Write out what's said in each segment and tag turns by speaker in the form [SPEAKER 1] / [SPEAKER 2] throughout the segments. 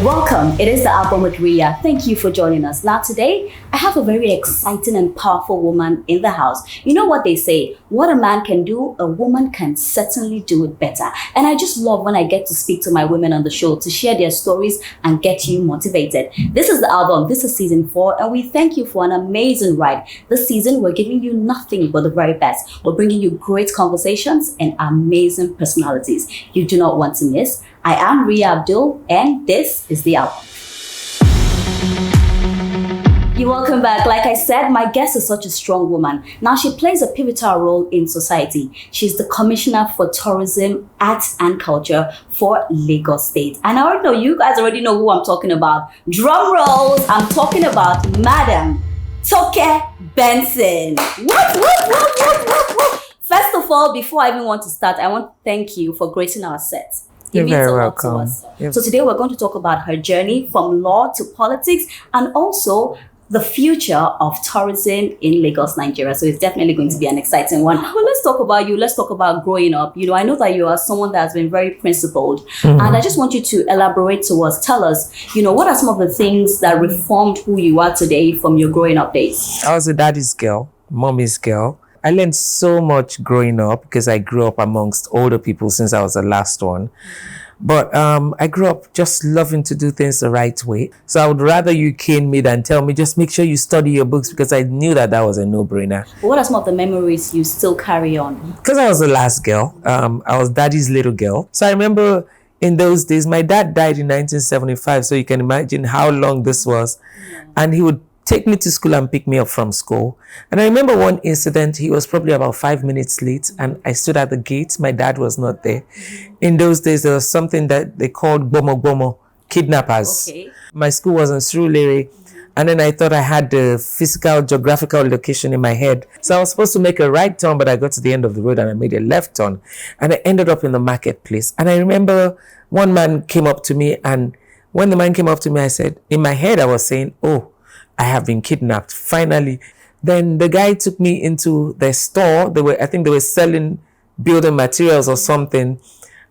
[SPEAKER 1] Welcome. It is the album with Ria. Thank you for joining us. Now today, I have a very exciting and powerful woman in the house. You know what they say, what a man can do, a woman can certainly do it better. And I just love when I get to speak to my women on the show to share their stories and get you motivated. This is the album. This is season 4, and we thank you for an amazing ride. This season, we're giving you nothing but the very best. We're bringing you great conversations and amazing personalities you do not want to miss. I am Ria Abdul, and this is the album. You're welcome back. Like I said, my guest is such a strong woman. Now, she plays a pivotal role in society. She's the Commissioner for Tourism, Arts and Culture for Lagos State. And I already know, you guys already know who I'm talking about. Drum rolls, I'm talking about Madam Toke Benson. What? First of all, before I even want to start, I want to thank you for gracing our set.
[SPEAKER 2] You're very welcome.
[SPEAKER 1] So today we're going to talk about her journey from law to politics and also the future of tourism in Lagos, Nigeria. So it's definitely going to be an exciting one. Well, let's talk about you. Let's talk about growing up. You know, I know that you are someone that has been very principled. And I just want you to elaborate to us. Tell us, you know, what are some of the things that reformed who you are today from your growing up days?
[SPEAKER 2] I was a daddy's girl, mommy's girl. I learned so much growing up because I grew up amongst older people since I was the last one. But I grew up just loving to do things the right way. So I would rather you cane me than tell me, just make sure you study your books, because I knew that was a no-brainer.
[SPEAKER 1] What are some of the memories you still carry on?
[SPEAKER 2] Because I was the last girl. I was daddy's little girl. So I remember in those days, my dad died in 1975. So you can imagine how long this was. And he would take me to school and pick me up from school. And I remember one incident, he was probably about 5 minutes late and I stood at the gate. My dad was not there. In those days, there was something that they called bomo, kidnappers. Okay. My school was in Surulere. And then I thought I had the physical, geographical location in my head. So I was supposed to make a right turn, but I got to the end of the road and I made a left turn. And I ended up in the marketplace. And I remember one man came up to me, and when the man came up to me, I said, in my head, I was saying, oh, I have been kidnapped, finally. Then the guy took me into their store. I think they were selling building materials or something.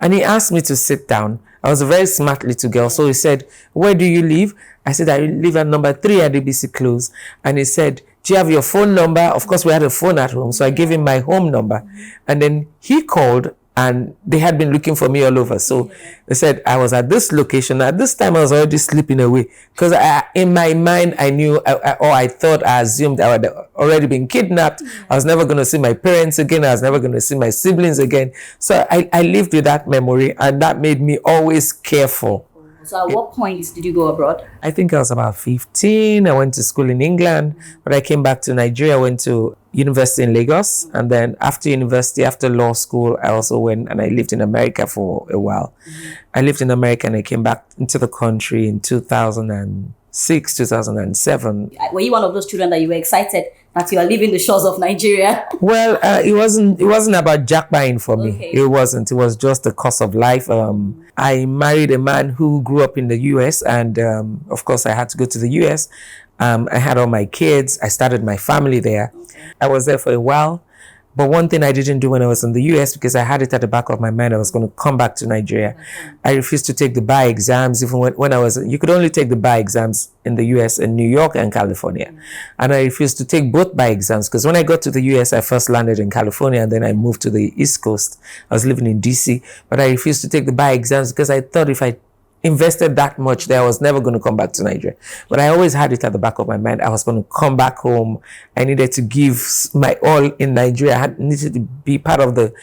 [SPEAKER 2] And he asked me to sit down. I was a very smart little girl. So he said, where do you live? I said, I live at number 3 at ABC Close. And he said, do you have your phone number? Of course, we had a phone at home. So I gave him my home number. And then he called, and they had been looking for me all over. So they said I was at this location. At this time, I was already sleeping away. Because in my mind, I knew, I assumed I had already been kidnapped. I was never going to see my parents again. I was never going to see my siblings again. So I lived with that memory, and that made me always careful.
[SPEAKER 1] So at what point did you go abroad?
[SPEAKER 2] I think I was about 15. I went to school in England, but I came back to Nigeria. I went to university in Lagos. And then after university, after law school, I also went and I lived in America for a while. I lived in America and I came back into the country in 2006, 2007.
[SPEAKER 1] Were you one of those children that you were excited that you are leaving the shores of Nigeria?
[SPEAKER 2] Well, it wasn't about jackpine for me.
[SPEAKER 1] Okay.
[SPEAKER 2] It wasn't. It was just the course of life. I married a man who grew up in the US, and of course I had to go to the US. I had all my kids. I started my family there. Okay. I was there for a while. But one thing I didn't do when I was in the US, because I had it at the back of my mind, I was going to come back to Nigeria. I refused to take the bar exams. Even when I was, you could only take the bar exams in the US, in New York and California. And I refused to take both bar exams, because when I got to the US, I first landed in California and then I moved to the East Coast. I was living in DC, but I refused to take the bar exams because I thought if I invested that much there, I was never going to come back to Nigeria. But I always had it at the back of my mind. I was going to come back home. I needed to give my all in Nigeria. I needed to be part of the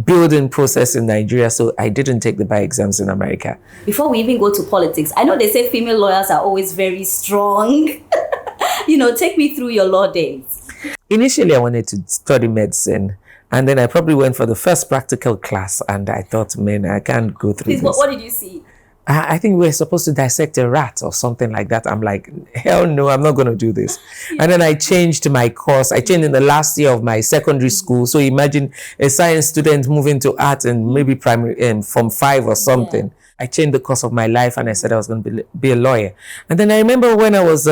[SPEAKER 2] building process in Nigeria. So I didn't take the bar exams in America.
[SPEAKER 1] Before we even go to politics, I know they say female lawyers are always very strong. You know, take me through your law days.
[SPEAKER 2] Initially, I wanted to study medicine. And then I probably went for the first practical class. And I thought, man, I can't go through this.
[SPEAKER 1] What did you see?
[SPEAKER 2] I think we're supposed to dissect a rat or something like that. I'm like, hell no, I'm not going to do this. Yeah. And then I changed my course. I changed in the last year of my secondary school. So imagine a science student moving to art and maybe primary from 5 or something. Yeah. I changed the course of my life and I said I was going to be a lawyer. And then I remember when I was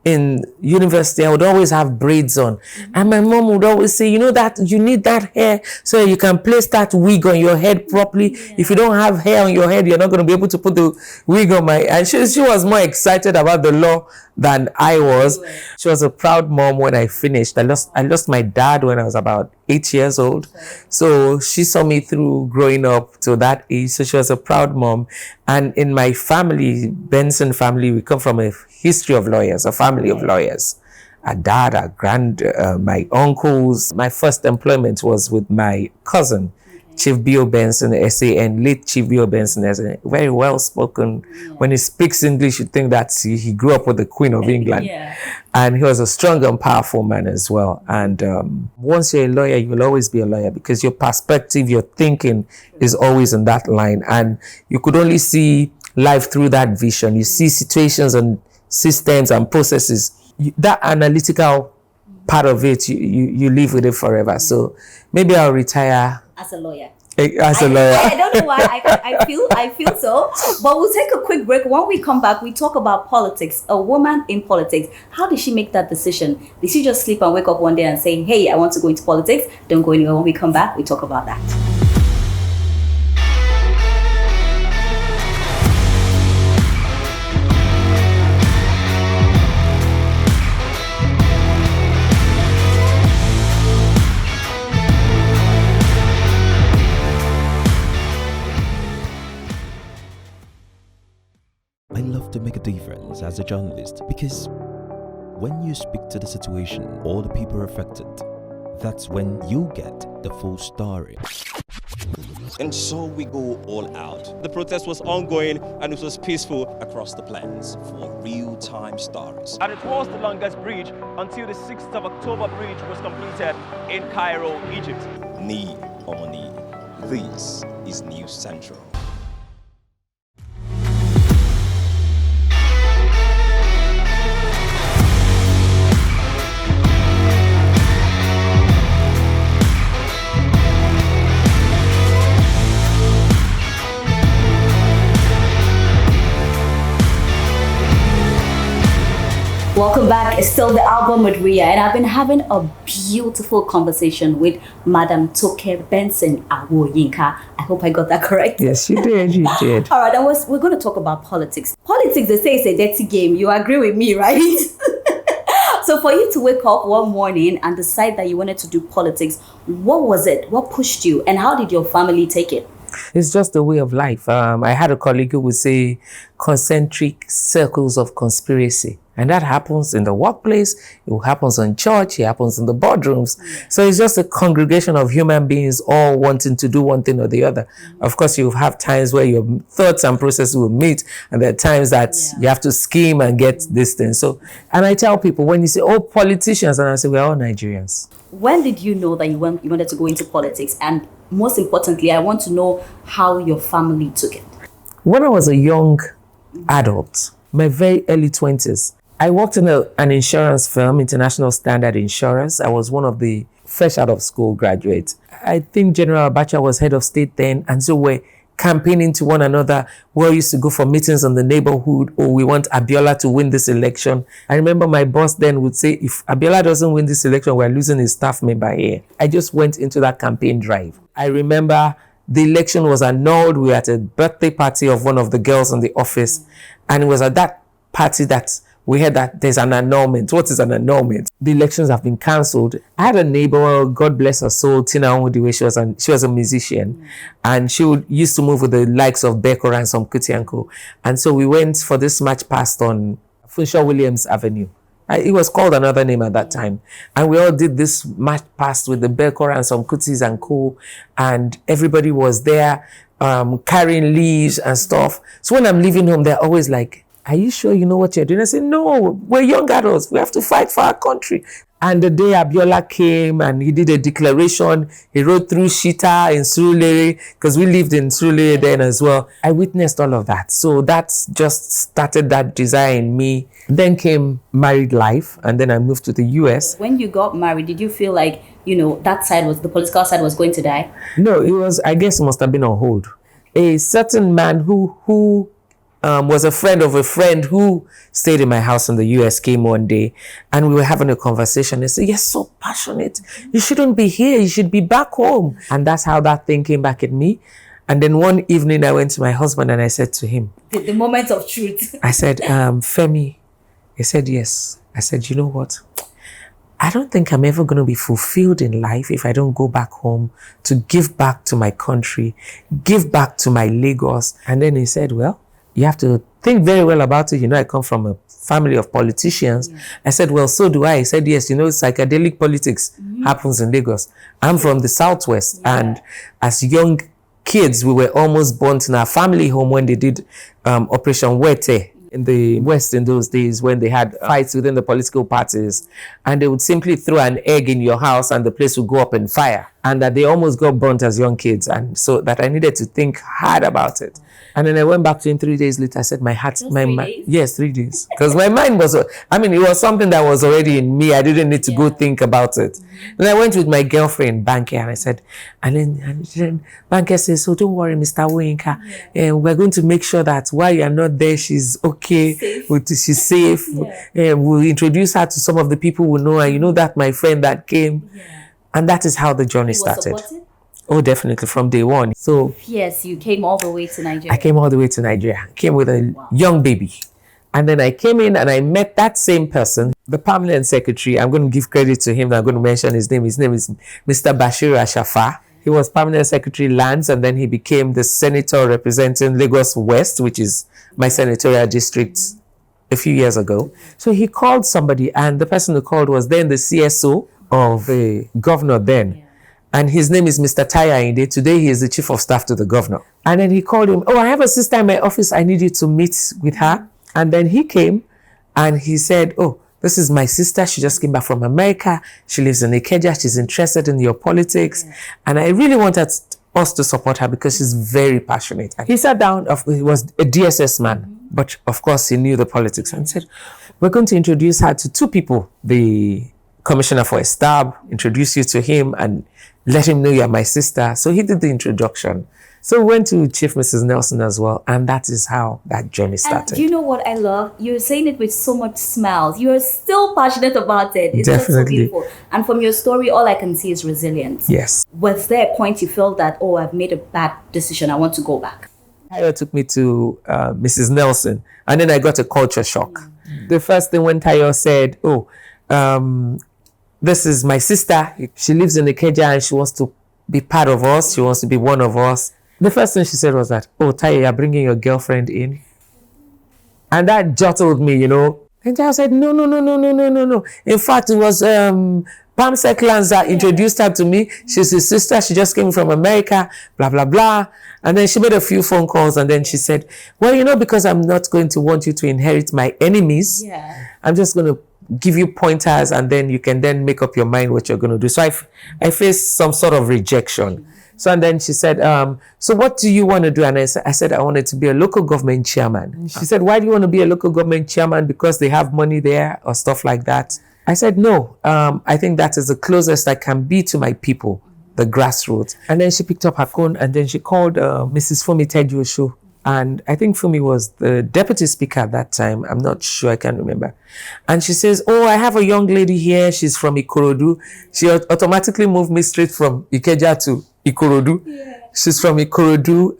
[SPEAKER 2] in university, I would always have braids on. And my mom would always say, you know that you need that hair so you can place that wig on your head properly. If you don't have hair on your head, you're not going to be able to put the wig on my... And she was more excited about the law than I was. She was a proud mom when I finished. I lost my dad when I was about 8 years old. So she saw me through growing up to that age. So she was a proud mom. And in my family, Benson family, we come from a history of lawyers, a family of lawyers. A dad, my uncles. My first employment was with my cousin, Chief B.O. Benson, S.A.N., late Chief B.O. Benson, as a very well-spoken. When he speaks English, you think that he grew up with the Queen of England. And he was a strong and powerful man as well. And once you're a lawyer, you will always be a lawyer because your perspective, your thinking is always in that line. And you could only see life through that vision. You see situations and systems and processes. That analytical part of it, you live with it forever. So maybe I'll retire
[SPEAKER 1] as a lawyer.
[SPEAKER 2] As a lawyer.
[SPEAKER 1] I don't know why I feel so. But we'll take a quick break. When we come back, we talk about politics. A woman in politics. How did she make that decision? Did she just sleep and wake up one day and say, hey, I want to go into politics? Don't go anywhere. When we come back, we talk about that.
[SPEAKER 3] To make a difference as a journalist, because when you speak to the situation or the people affected, that's when you get the full story.
[SPEAKER 4] And so we go all out. The protest was ongoing and it was peaceful across the plains for real-time stories.
[SPEAKER 5] And it was the longest bridge until the 6th of October bridge was completed in Cairo, Egypt.
[SPEAKER 4] Knee on knee. This is News Central.
[SPEAKER 1] Welcome back. It's still the album with Ria, and I've been having a beautiful conversation with Madam Toke Benson Awoyinka. I hope I got that correct.
[SPEAKER 2] Yes, you did. You did.
[SPEAKER 1] All right, we're going to talk about politics. Politics, they say it's a dirty game. You agree with me, right? So for you to wake up one morning and decide that you wanted to do politics, what was it? What pushed you? And how did your family take it?
[SPEAKER 2] It's just a way of life. I had a colleague who would say concentric circles of conspiracy. And that happens in the workplace, it happens in church, it happens in the boardrooms. So it's just a congregation of human beings all wanting to do one thing or the other. Of course, you have times where your thoughts and processes will meet, and there are times that you have to scheme and get this thing. So, and I tell people, when you say, oh, politicians, and I say, we're all Nigerians.
[SPEAKER 1] When did you know that you wanted to go into politics? And most importantly, I want to know how your family took it.
[SPEAKER 2] When I was a young adult, my very early 20s, I worked in an insurance firm, International Standard Insurance. I was one of the fresh out of school graduates. I think General Abacha was head of state then, and so we're campaigning to one another. We all used to go for meetings in the neighborhood, oh, we want Abiola to win this election. I remember my boss then would say, if Abiola doesn't win this election, we're losing his staff member here. I just went into that campaign drive. I remember the election was annulled. We were at a birthday party of one of the girls in the office, and it was at that party that we heard that there's an annulment. What is an annulment? The elections have been cancelled. I had a neighbor, God bless her soul, Tina Onwudiwe. She was a musician, and she used to move with the likes of Bekora and some Kuti and Co. And so we went for this march past on Funshaw Williams Avenue. It was called another name at that time. And we all did this march past with the Bekora and some Kutis and Co. And everybody was there carrying leaves and stuff. So when I'm leaving home, they're always like, are you sure you know what you're doing? I said, no, we're young adults. We have to fight for our country. And the day Abiola came and he did a declaration, he rode through Shita in Surulere, because we lived in Surulere then as well. I witnessed all of that. So that's just started that desire in me. Then came married life, and then I moved to the US.
[SPEAKER 1] When you got married, did you feel like, that side the political side was going to die?
[SPEAKER 2] No, I guess it must have been on hold. A certain man who was a friend of a friend who stayed in my house in the US, came one day, and we were having a conversation. He said, "You're so passionate. You shouldn't be here. You should be back home." And that's how that thing came back at me. And then one evening I went to my husband and I said to him,
[SPEAKER 1] The moment of truth.
[SPEAKER 2] I said, Femi. He said, yes. I said, you know what? I don't think I'm ever going to be fulfilled in life if I don't go back home to give back to my country, give back to my Lagos. And then he said, well, you have to think very well about it. You know, I come from a family of politicians. Yeah. I said, well, so do I. He said, yes, you know, psychedelic politics happens in Lagos. I'm from the Southwest. Yeah. And as young kids, we were almost burnt in our family home when they did Operation Wete in the West in those days, when they had fights within the political parties, and they would simply throw an egg in your house and the place would go up in fire, and that they almost got burnt as young kids. And so that I needed to think hard about it. And then I went back to him 3 days later. I said, my heart, my mind. Yes, 3 days. Because my mind was, I mean, it was something that was already in me. I didn't need to go think about it. Then I went with my girlfriend, Banker, and I said, and then Banker says, so don't worry, Mr. Woyinka. We're going to make sure that while you're not there, she's okay. She's safe. We'll introduce her to some of the people we know. And you know that my friend that came. And that is how the journey started. Supported? Oh, definitely, from day one. So
[SPEAKER 1] yes, you came all the way to Nigeria.
[SPEAKER 2] I came all the way to Nigeria. Came with a young baby. And then I came in and I met that same person, the permanent secretary. I'm going to give credit to him. I'm going to mention his name. His name is Mr. Bashir Ashafa. He was permanent secretary lands, and then he became the senator representing Lagos West, which is my senatorial district, a few years ago. So he called somebody, and the person who called was then the CSO of the governor then. And his name is Mr. Taya Inde. Today, he is the chief of staff to the governor. And then he called him, oh, I have a sister in my office. I need you to meet with her. And then he came and he said, oh, this is my sister. She just came back from America. She lives in Ikeja. She's interested in your politics. And I really wanted us to support her because she's very passionate. And he sat down. He was a DSS man, but of course, he knew the politics, and said, we're going to introduce her to two people. The commissioner for Estab, introduce you to him and let him know you're my sister. So he did the introduction. So we went to Chief Mrs. Nelson as well. And that is how that journey started.
[SPEAKER 1] And do you know what I love? You're saying it with so much smiles. You're still passionate about it. It's just so beautiful. And from your story, all I can see is resilience.
[SPEAKER 2] Yes.
[SPEAKER 1] Was there a point you felt that, oh, I've made a bad decision, I want to go back?
[SPEAKER 2] Tayo took me to Mrs. Nelson. And then I got a culture shock. The first thing when Tayo said, oh, this is my sister. She lives in Ikeja and she wants to be part of us. She wants to be one of us. The first thing she said was that, oh, Tayo, you're bringing your girlfriend in. And that jottled me, you know. And Tayo said, no. In fact, it was Pamsek Lanza introduced her to me. She's his sister. She just came from America, blah, blah, blah. And then she made a few phone calls and then she said, well, you know, because I'm not going to want you to inherit my enemies, I'm just going to give you pointers and then you can then make up your mind what you're going to do. So I faced some sort of rejection. So and then she said, so what do you want to do? And I said, I wanted to be a local government chairman. And she said, why do you want to be a local government chairman? Because they have money there or stuff like that? I said, no, I think that is the closest I can be to my people, the grassroots. And then she picked up her phone and then she called Mrs. Fumi Tejuosho. And I think Fumi was the deputy speaker at that time. I'm not sure. I can't remember. And she says, oh, I have a young lady here. She's from Ikorodu. She automatically moved me straight from Ikeja to Ikorodu. She's from Ikorodu.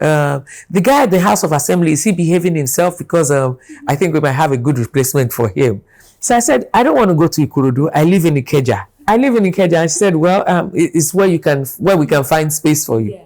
[SPEAKER 2] The guy at the House of Assembly, is he behaving himself? Because I think we might have a good replacement for him. So I said, I don't want to go to Ikorodu. I live in Ikeja. And she said, well, it's where we can find space for you.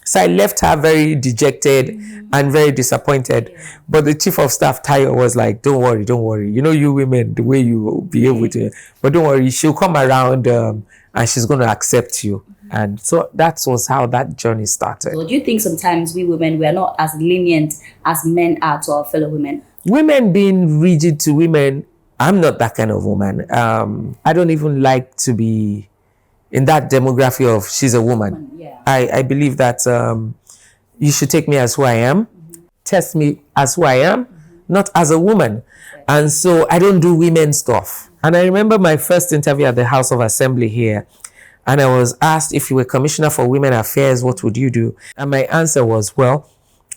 [SPEAKER 2] So I left her very dejected and very disappointed. But the chief of staff, Tayo, was like, don't worry. You know, you women, the way you behave with her. But don't worry, she'll come around and she's going to accept you. And so that was how that journey started.
[SPEAKER 1] So do you think sometimes we women, we are not as lenient as men are to our fellow women? Women
[SPEAKER 2] being rigid to women, I'm not that kind of woman. I don't even like to be in that demography of she's a woman. I believe that you should take me as who I am, test me as who I am, not as a woman. And so I don't do women stuff. And I remember my first interview at the House of Assembly here, and I was asked, if you were Commissioner for Women Affairs, what would you do? And my answer was, well,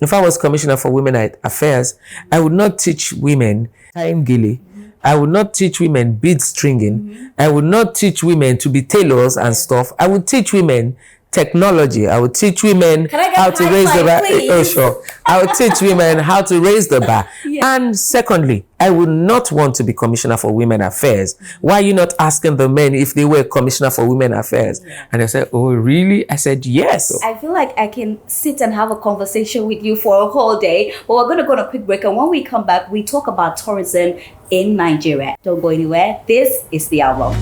[SPEAKER 2] If I was Commissioner for Women Affairs, I would not teach women tying gilly. I would not teach women bead stringing. I would not teach women to be tailors and stuff. I would teach women technology. I would teach women how to raise the bar. Oh, sure. I would teach women how to raise the bar. Yeah. And secondly, I would not want to be Commissioner for Women Affairs. Why are you not asking the men if they were Commissioner for Women Affairs? Yeah. And they said, oh, really? I said, yes.
[SPEAKER 1] I feel like I can sit and have a conversation with you for a whole day. But we're going to go on a quick break. And when we come back, we talk about tourism in Nigeria. Don't go anywhere. This is The Album.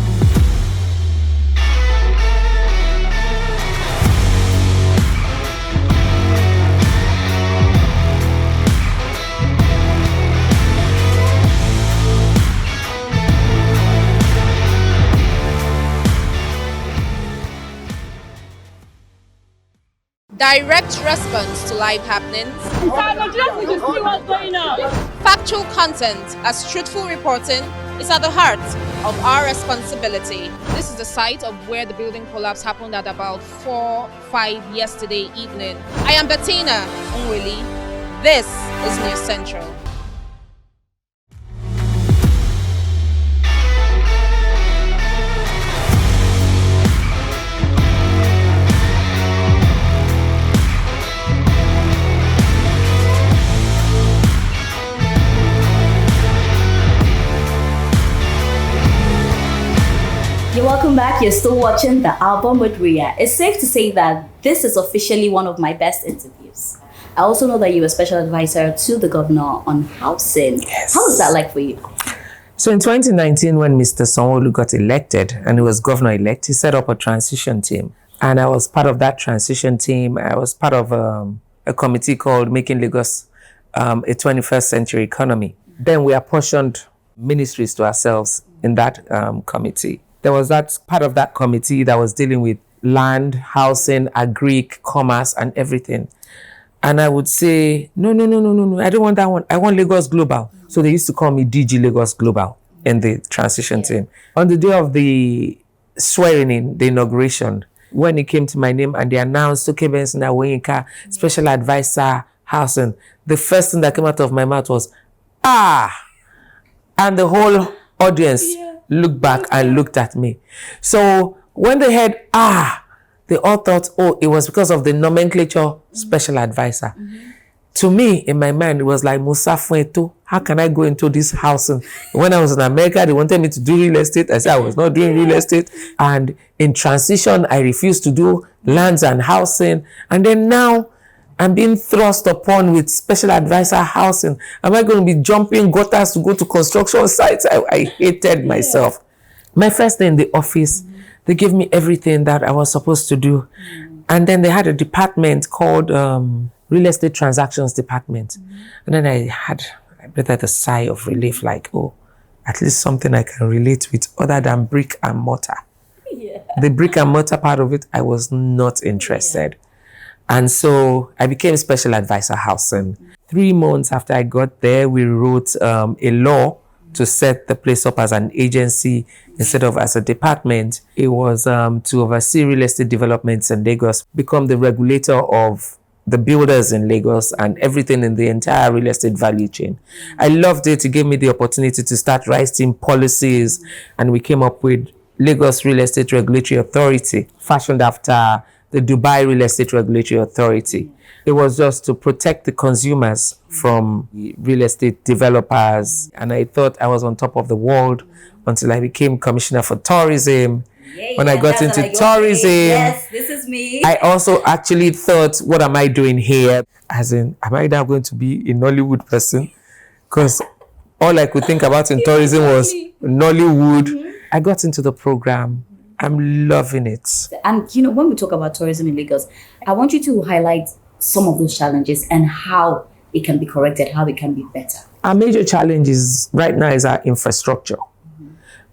[SPEAKER 6] Direct response to live happenings. Factual content as truthful reporting is at the heart of our responsibility. This is the site of where the building collapse happened at about 4-5 yesterday evening. I am Bettina Onwili. This is News Central.
[SPEAKER 1] Welcome back. You're still watching The Album with Ria. It's safe to say that this is officially one of my best interviews. I also know that you were special advisor to the governor on housing.
[SPEAKER 2] Yes.
[SPEAKER 1] How was that like for you?
[SPEAKER 2] So in 2019, when Mr. Sanwo-Olu got elected and he was governor-elect, he set up a transition team. And I was part of that transition team. I was part of a committee called Making Lagos a 21st Century Economy. Then we apportioned ministries to ourselves in that committee. There was that part of that committee that was dealing with land, housing, agric, commerce, and everything. And I would say, no, I don't want that one. I want Lagos Global. So they used to call me DG Lagos Global in the transition team. On the day of the swearing in, the inauguration, when it came to my name and they announced, okay, Benson Toke, special advisor, housing, the first thing that came out of my mouth was, and the whole audience looked back and looked at me. So when they heard, they all thought, oh, it was because of the nomenclature special advisor. To me, in my mind, it was like, Musa Fueto, how can I go into this housing? When I was in America, they wanted me to do real estate. I said I was not doing real estate. And in transition, I refused to do lands and housing. And then now, I'm being thrust upon with special advisor housing. Am I going to be jumping gutters to go to construction sites? I hated myself. My first day in the office, they gave me everything that I was supposed to do. And then they had a department called Real Estate Transactions Department. And then I breathed a sigh of relief, like, oh, at least something I can relate with other than brick and mortar. The brick and mortar part of it, I was not interested. And so I became special advisor housing. 3 months after I got there, we wrote a law to set the place up as an agency instead of as a department. It was to oversee real estate developments in Lagos, become the regulator of the builders in Lagos and everything in the entire real estate value chain. I loved it. It gave me the opportunity to start writing policies, and we came up with Lagos Real Estate Regulatory Authority, fashioned after the Dubai Real Estate Regulatory Authority. It was just to protect the consumers from real estate developers. And I thought I was on top of the world until I became Commissioner for Tourism. When I got into tourism,
[SPEAKER 1] yes, this is me.
[SPEAKER 2] I also actually thought, what am I doing here? As in, am I now going to be a Nollywood person? Because all I could think about in tourism was Nollywood. I got into the program. I'm loving it.
[SPEAKER 1] And when we talk about tourism in Lagos, I want you to highlight some of those challenges and how it can be corrected, how it can be better.
[SPEAKER 2] Our major challenges right now is our infrastructure.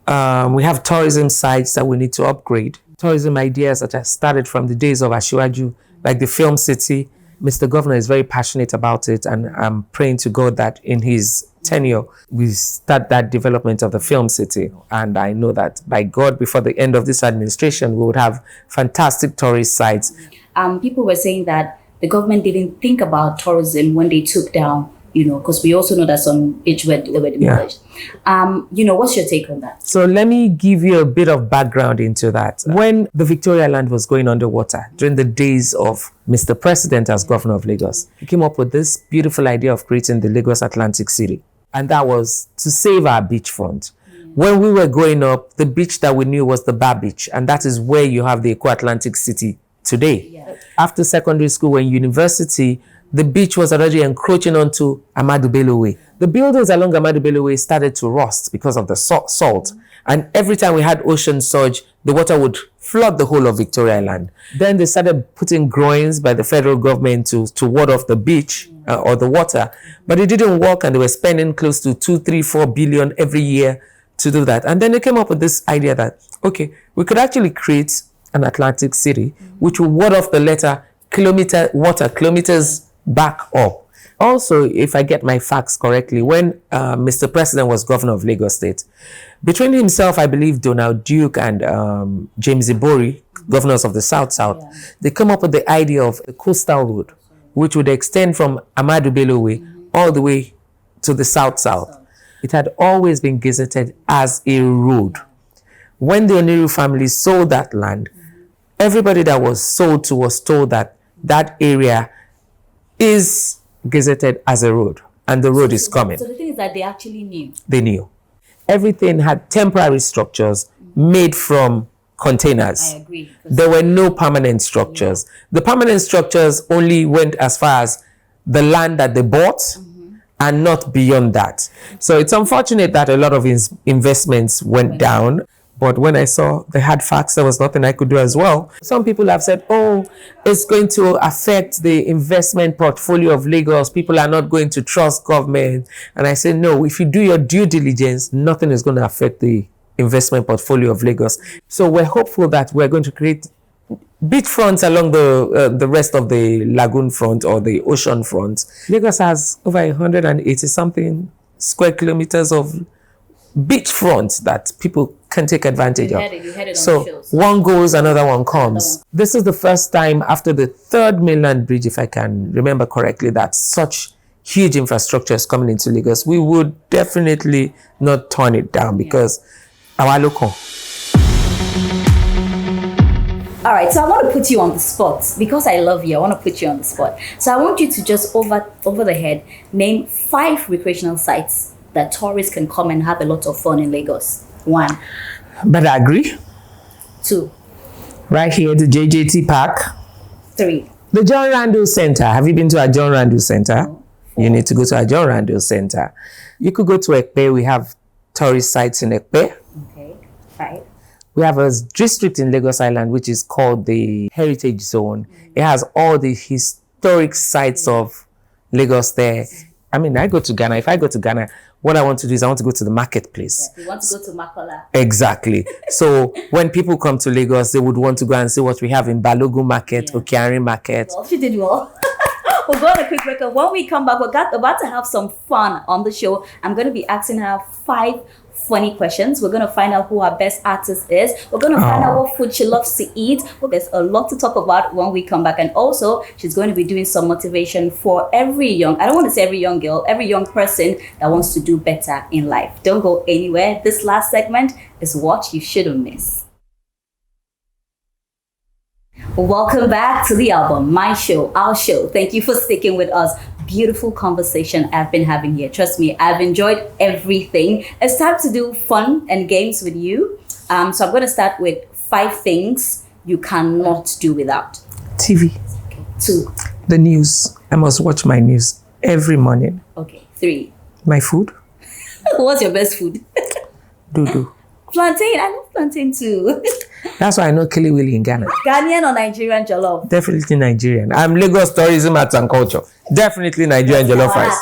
[SPEAKER 2] We have tourism sites that we need to upgrade. Tourism ideas that have started from the days of Asiwaju, like the Film City. Mr. Governor is very passionate about it, and I'm praying to God that in his tenure, we start that development of the Film City. And I know that by God, before the end of this administration, we would have fantastic tourist sites.
[SPEAKER 1] People were saying that the government didn't think about tourism when they took down, because we also know that some beach were demolished. What's your take on that?
[SPEAKER 2] So let me give you a bit of background into that. When the Victoria Land was going underwater, during the days of Mr. President as governor of Lagos, he came up with this beautiful idea of creating the Lagos Atlantic City. And that was to save our beachfront. When we were growing up, the beach that we knew was the Bar Beach. And that is where you have the Eco-Atlantic City today. Yeah. After secondary school and university, the beach was already encroaching onto Ahmadu Bello Way. The buildings along Ahmadu Bello Way started to rust because of the salt. And every time we had ocean surge, the water would flood the whole of Victoria Land. Then they started putting groins by the federal government to ward off the beach or the water. But it didn't work, and they were spending close to 2, 3, 4 billion every year to do that. And then they came up with this idea that, okay, we could actually create an Atlantic City, which will ward off the kilometers back up. Also, if I get my facts correctly, when Mr. President was governor of Lagos State, between himself, I believe Donald Duke and James Ibori, governors of the South, they come up with the idea of a coastal road, which would extend from Ahmadu Bello Way all the way to the South. It had always been gazetted as a road. When the Oniru family sold that land, everybody that was sold to was told that that area is gazetted as a road, and the road is coming.
[SPEAKER 1] So the thing is that they actually knew.
[SPEAKER 2] They knew. Everything had temporary structures made from containers.
[SPEAKER 1] I agree.
[SPEAKER 2] There were no permanent structures. Yeah. The permanent structures only went as far as the land that they bought, and not beyond that. So it's unfortunate that a lot of investments went down. But when I saw the hard facts, there was nothing I could do as well. Some people have said, it's going to affect the investment portfolio of Lagos. People are not going to trust government. And I said, no, if you do your due diligence, nothing is going to affect the investment portfolio of Lagos. So we're hopeful that we're going to create beachfronts along the rest of the lagoon front or the ocean front. Lagos has over 180 something square kilometers of beachfront that people can take advantage of.
[SPEAKER 1] You had it
[SPEAKER 2] so
[SPEAKER 1] on the shows.
[SPEAKER 2] One goes, another one comes. This is the first time after the third mainland bridge, if I can remember correctly, that such huge infrastructure is coming into Lagos. We would definitely not turn it down because our local.
[SPEAKER 1] All right, so I want to put you on the spot because I love you. I want to put you on the spot. So I want you to just over the head name 5 recreational sites that tourists can come and have a lot of fun in Lagos. 1.
[SPEAKER 2] Badagry.
[SPEAKER 1] 2.
[SPEAKER 2] Right here, the JJT Park.
[SPEAKER 1] 3.
[SPEAKER 2] The John Randall Center. Have you been to our John Randall Center?
[SPEAKER 1] No.
[SPEAKER 2] You need to go to our John Randall Center. You could go to Ekpe. We have tourist sites in Ekpe.
[SPEAKER 1] Okay, 5.
[SPEAKER 2] We have a district in Lagos Island, which is called the Heritage Zone. It has all the historic sites of Lagos there. I mean, I go to Ghana. If I go to Ghana, what I want to do is I want to go to the marketplace.
[SPEAKER 1] You want to go to Makola.
[SPEAKER 2] Exactly. So when people come to Lagos, they would want to go and see what we have in Balogun Market, Okiari Market.
[SPEAKER 1] Well, she did well. We'll go on a quick break. When we come back, we're about to have some fun on the show. I'm going to be asking her 5 funny questions. We're going to find out who our best artist is. We're going to find out what food she loves to eat. Well, there's a lot to talk about when we come back. And also, she's going to be doing some motivation for every young, I don't want to say every young girl, every young person that wants to do better in life. Don't go anywhere. This last segment is what you shouldn't miss. Welcome back to the album, my show, our show. Thank you for sticking with us. Beautiful conversation I've been having here. Trust me, I've enjoyed everything. It's time to do fun and games with you. So I'm going to start with 5 things you cannot do without.
[SPEAKER 2] TV.
[SPEAKER 1] Okay. 2.
[SPEAKER 2] The news. I must watch my news every morning.
[SPEAKER 1] Okay. 3.
[SPEAKER 2] My food.
[SPEAKER 1] What's your best food?
[SPEAKER 2] Dodo.
[SPEAKER 1] Plantain. I love plantain too.
[SPEAKER 2] That's why I know Kelly Willie in Ghana.
[SPEAKER 1] Ghanaian or Nigerian jollof?
[SPEAKER 2] Definitely Nigerian. I'm Lagos Tourism Arts and Culture. Definitely Nigerian jollof rice.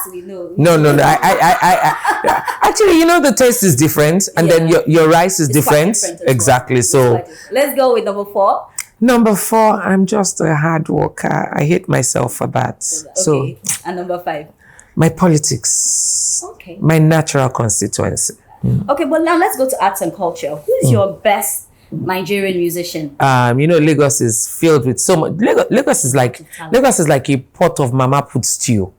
[SPEAKER 2] No. I actually, the taste is different, and then your rice is different. Exactly. So
[SPEAKER 1] let's go with number 4.
[SPEAKER 2] Number 4, I'm just a hard worker. I hate myself for that.
[SPEAKER 1] Okay.
[SPEAKER 2] So,
[SPEAKER 1] and number 5.
[SPEAKER 2] My politics.
[SPEAKER 1] Okay.
[SPEAKER 2] My natural constituency.
[SPEAKER 1] Okay, but now let's go to arts and culture. Who's your best Nigerian musician.
[SPEAKER 2] Lagos is filled with so much. Lagos is like a pot of mama put stew.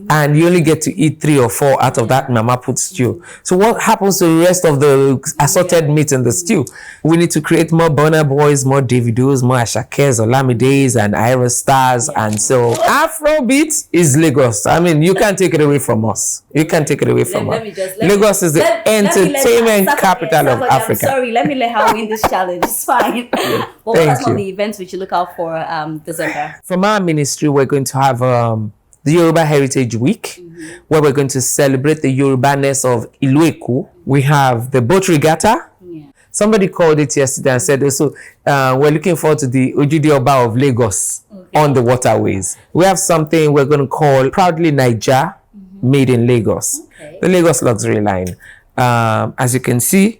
[SPEAKER 2] And you only get to eat 3 or 4 out of that mama put stew. So what happens to the rest of the assorted meat in the stew? We need to create more Burna Boys, more Davidos, more Ashakes, Olamides, and Ira Stars. And so Afrobeat is Lagos. I mean, you can't take it away from us. You can't take it away from us. Lagos is the entertainment capital of Africa.
[SPEAKER 1] I'm sorry, let me let her win this challenge. It's fine. Well, what are some of the events we should look out for December?
[SPEAKER 2] From our ministry, we're going to have the Yoruba Heritage Week, where we're going to celebrate the Yoruba-ness of Ilueku. We have the boat regatta. Somebody called it yesterday and said, also, we're looking forward to the Ojide Oba of Lagos on the waterways. We have something we're going to call Proudly Naija, made in Lagos. The Lagos Luxury Line. As you can see,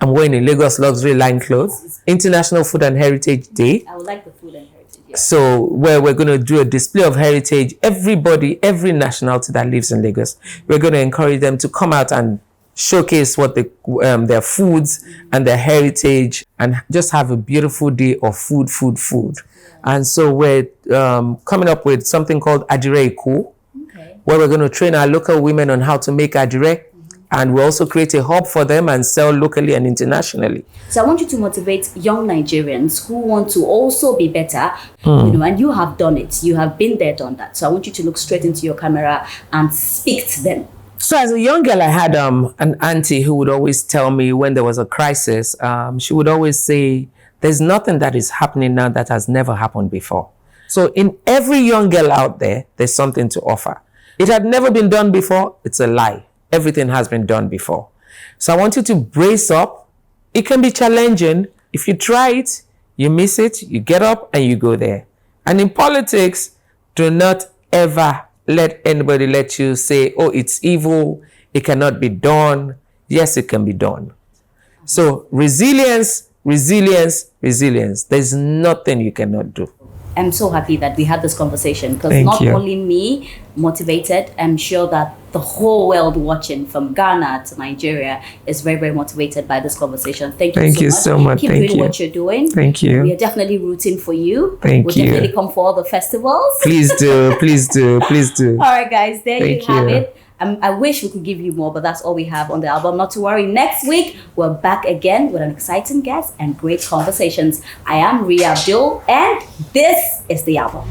[SPEAKER 2] I'm wearing a Lagos Luxury Line clothes. International Food and Heritage Day.
[SPEAKER 1] I would like the food and heritage.
[SPEAKER 2] So where we're going to do a display of heritage, everybody, every nationality that lives in Lagos, we're going to encourage them to come out and showcase what their foods and their heritage, and just have a beautiful day of food. And so we're coming up with something called Adire Eko, where we're going to train our local women on how to make adire. And we also create a hub for them and sell locally and internationally.
[SPEAKER 1] So I want you to motivate young Nigerians who want to also be better, and you have done it. You have been there, done that. So I want you to look straight into your camera and speak to them.
[SPEAKER 2] So as a young girl, I had an auntie who would always tell me when there was a crisis, she would always say, there's nothing that is happening now that has never happened before. So in every young girl out there, there's something to offer. It had never been done before, it's a lie. Everything has been done before. So I want you to brace up. It can be challenging. If you try it, you miss it, you get up and you go there. And in politics, do not ever let anybody let you say, oh, it's evil, it cannot be done. Yes, it can be done. So resilience. There's nothing you cannot do.
[SPEAKER 1] I'm so happy that we had this conversation, because
[SPEAKER 2] Thank
[SPEAKER 1] not
[SPEAKER 2] you.
[SPEAKER 1] only me motivated, I'm sure that the whole world watching from Ghana to Nigeria is very, very motivated by this conversation. Thank you so much. Keep
[SPEAKER 2] Thank
[SPEAKER 1] doing
[SPEAKER 2] you.
[SPEAKER 1] what you're doing.
[SPEAKER 2] Thank you.
[SPEAKER 1] We are definitely rooting for you.
[SPEAKER 2] Thank
[SPEAKER 1] we'll
[SPEAKER 2] you.
[SPEAKER 1] definitely come for all the festivals.
[SPEAKER 2] Please do. All
[SPEAKER 1] All right, guys, there
[SPEAKER 2] Thank
[SPEAKER 1] you have
[SPEAKER 2] you.
[SPEAKER 1] it. I wish we could give you more, but that's all we have on the album. Not to worry, next week we're back again with an exciting guest and great conversations. I am Ria Abdul, and this is the album.